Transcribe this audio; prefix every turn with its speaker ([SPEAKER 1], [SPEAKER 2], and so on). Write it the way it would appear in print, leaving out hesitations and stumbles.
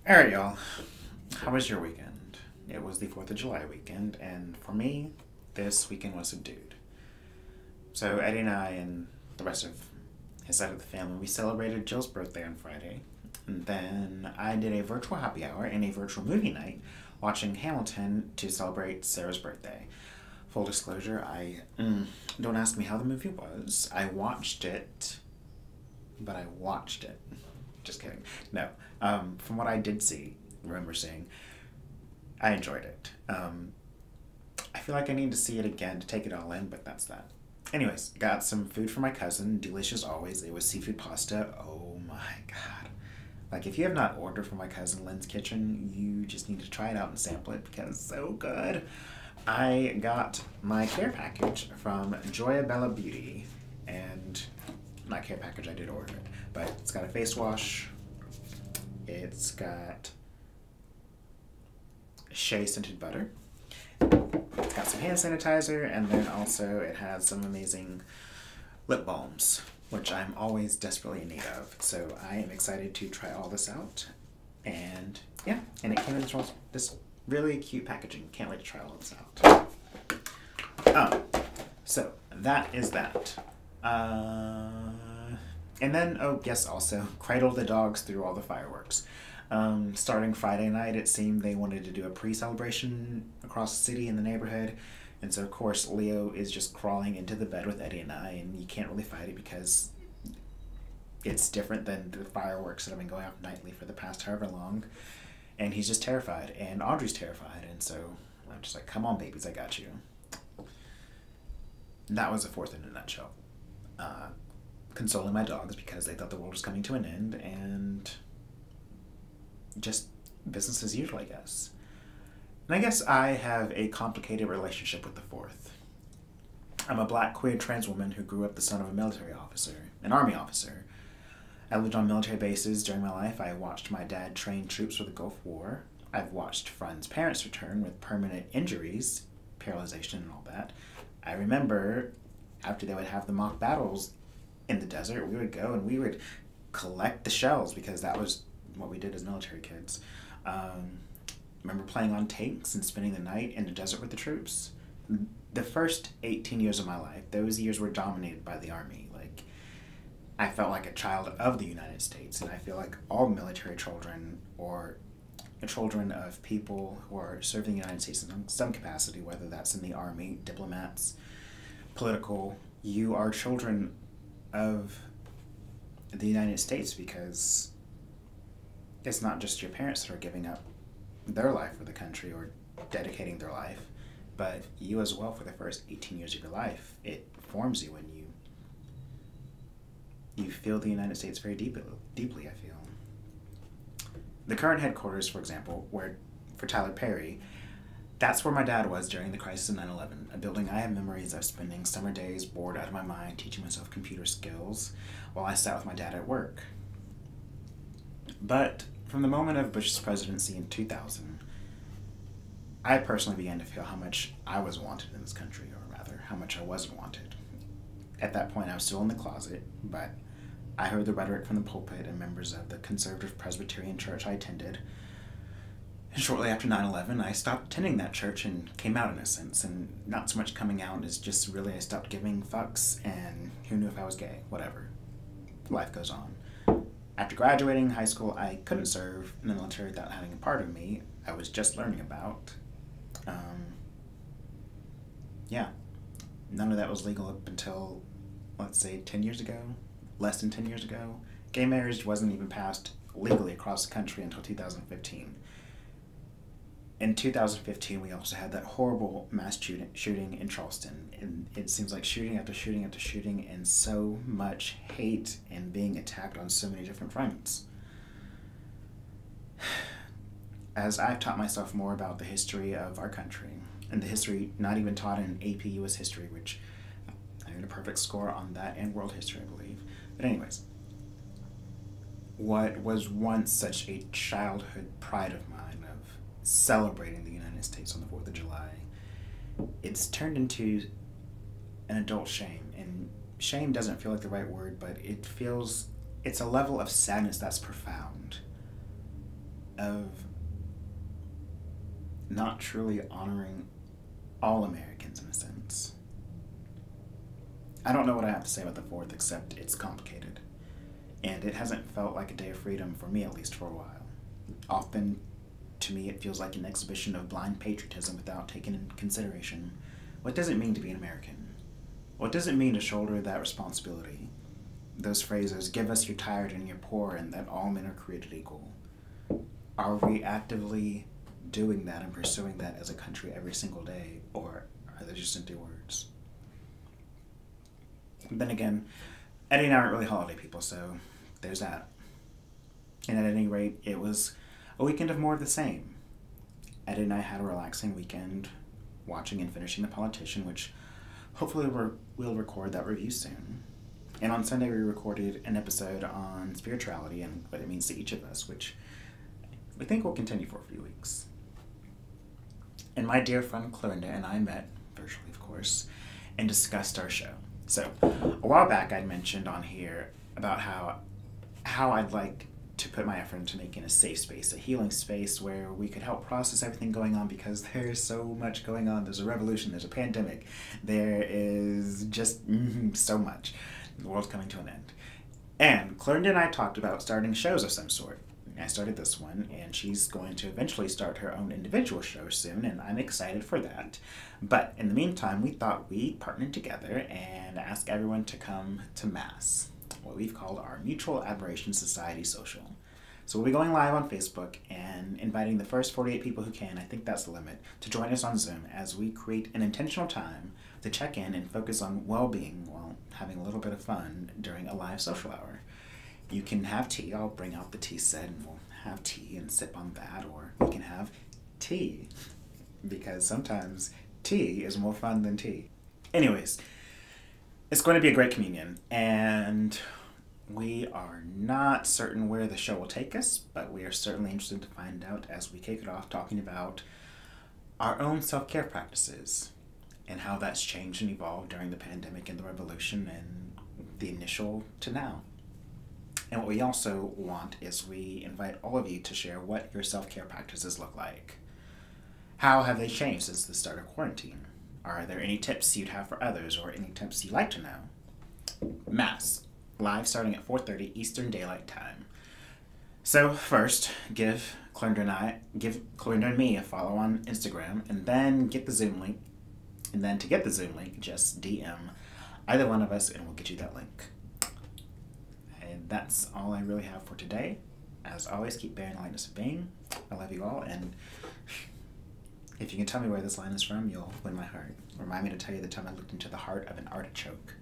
[SPEAKER 1] Alright, y'all. How was your weekend? It was the 4th of July weekend, and for me, this weekend was subdued. So, Eddie and I and the rest of his side of the family, we celebrated Jill's birthday on Friday. And then I did a virtual happy hour and a virtual movie night watching Hamilton to celebrate Sarah's birthday. Full disclosure, don't ask me how the movie was. I watched it, but I watched it. Just kidding. No. From what I did remember seeing, I enjoyed it. I feel like I need to see it again to take it all in, but that's that. Anyways, got some food for my cousin. Delicious always. It was seafood pasta. Oh my god. Like, if you have not ordered from my cousin Lynn's Kitchen, you just need to try it out and sample it because it's so good. I got my care package from Joya Bella Beauty, and not care package, I did order it, but it's got a face wash, it's got shea scented butter, it's got some hand sanitizer, and then also it has some amazing lip balms, which I'm always desperately in need of. So I am excited to try all this out, and yeah, and it came in this really cute packaging. Can't wait to try all this out. So that is that. And then, oh yes, also, cradle the dogs through all the fireworks. Starting Friday night, it seemed they wanted to do a pre-celebration across the city in the neighborhood. And so, of course, Leo is just crawling into the bed with Eddie and I, and you can't really fight it because it's different than the fireworks that have been going off nightly for the past however long. And he's just terrified, and Audrey's terrified, and so I'm just like, come on, babies, I got you. That was the 4th in a nutshell. Consoling my dogs because they thought the world was coming to an end, and just business as usual, I guess. And I guess I have a complicated relationship with the 4th. I'm a black queer trans woman who grew up the son of a military officer, an army officer. I lived on military bases during my life. I watched my dad train troops for the Gulf War. I've watched friends' parents return with permanent injuries, paralyzation and all that. I remember after they would have the mock battles in the desert, we would go and we would collect the shells because that was what we did as military kids. Remember playing on tanks and spending the night in the desert with the troops. The first 18 years of my life, those years were dominated by the Army. Like, I felt like a child of the United States, and I feel like all military children or children of people who are serving the United States in some capacity, whether that's in the Army, diplomats, political, you are children of the United States because it's not just your parents that are giving up their life for the country or dedicating their life, but you as well for the first 18 years of your life. It forms you and you feel the United States very deeply, I feel. The current headquarters, for example, for Tyler Perry, that's where my dad was during the crisis of 9/11, a building I have memories of spending summer days bored out of my mind teaching myself computer skills while I sat with my dad at work. But from the moment of Bush's presidency in 2000, I personally began to feel how much I was wanted in this country, or rather, how much I wasn't wanted. At that point, I was still in the closet, but I heard the rhetoric from the pulpit and members of the conservative Presbyterian church I attended. And shortly after 9/11, I stopped attending that church and came out in a sense, and not so much coming out as just really I stopped giving fucks, and who knew if I was gay, whatever. Life goes on. After graduating high school, I couldn't serve in the military without having a part of me I was just learning about. Yeah, none of that was legal up until, let's say, 10 years ago, less than 10 years ago. Gay marriage wasn't even passed legally across the country until 2015. In 2015, we also had that horrible mass shooting in Charleston, and it seems like shooting after shooting after shooting, and so much hate and being attacked on so many different fronts. As I've taught myself more about the history of our country, and the history not even taught in AP US history, which I earned a perfect score on that and world history, I believe. But anyways, what was once such a childhood pride of mine of celebrating the United States on the 4th of July, it's turned into an adult shame. And shame doesn't feel like the right word, but it's a level of sadness that's profound. of not truly honoring all Americans in a sense. I don't know what I have to say about the 4th except it's complicated. And it hasn't felt like a day of freedom for me, at least for a while. Often, to me, it feels like an exhibition of blind patriotism without taking into consideration what does it mean to be an American? What does it mean to shoulder that responsibility? Those phrases, give us your tired and your poor, and that all men are created equal. Are we actively doing that and pursuing that as a country every single day, or are they just empty words? Then again, Eddie and I aren't really holiday people, so there's that. And at any rate, it was a weekend of more of the same. Eddie and I had a relaxing weekend watching and finishing The Politician, which hopefully we'll record that review soon. And on Sunday we recorded an episode on spirituality and what it means to each of us, which we think will continue for a few weeks. And my dear friend Clorinda and I met, virtually of course, and discussed our show. So, a while back I'd mentioned on here about how I'd like to put my effort into making a safe space, a healing space where we could help process everything going on, because there's so much going on. There's a revolution, there's a pandemic, there is just so much. The world's coming to an end. And Clorinda and I talked about starting shows of some sort. I started this one, and she's going to eventually start her own individual show soon, and I'm excited for that. But in the meantime, we thought we'd partner together and ask everyone to come to Mass, what we've called our Mutual Admiration Society Social. So we'll be going live on Facebook and inviting the first 48 people who can, I think that's the limit, to join us on Zoom as we create an intentional time to check in and focus on well-being while having a little bit of fun during a live social hour. You can have tea. I'll bring out the tea set and we'll have tea and sip on that, or we can have tea, because sometimes tea is more fun than tea. Anyways, it's going to be a great communion, and we are not certain where the show will take us, but we are certainly interested to find out as we kick it off talking about our own self-care practices and how that's changed and evolved during the pandemic and the revolution and the initial to now. And what we also want is we invite all of you to share what your self-care practices look like. How have they changed since the start of quarantine? Are there any tips you'd have for others, or any tips you'd like to know? Mass, live starting at 4:30 Eastern Daylight Time. So first, give Clorinda and me a follow on Instagram, and then get the Zoom link. And then to get the Zoom link, just DM either one of us and we'll get you that link. And that's all I really have for today. As always, keep bearing the lightness of being. I love you all, and if you can tell me where this line is from, you'll win my heart. Remind me to tell you the time I looked into the heart of an artichoke.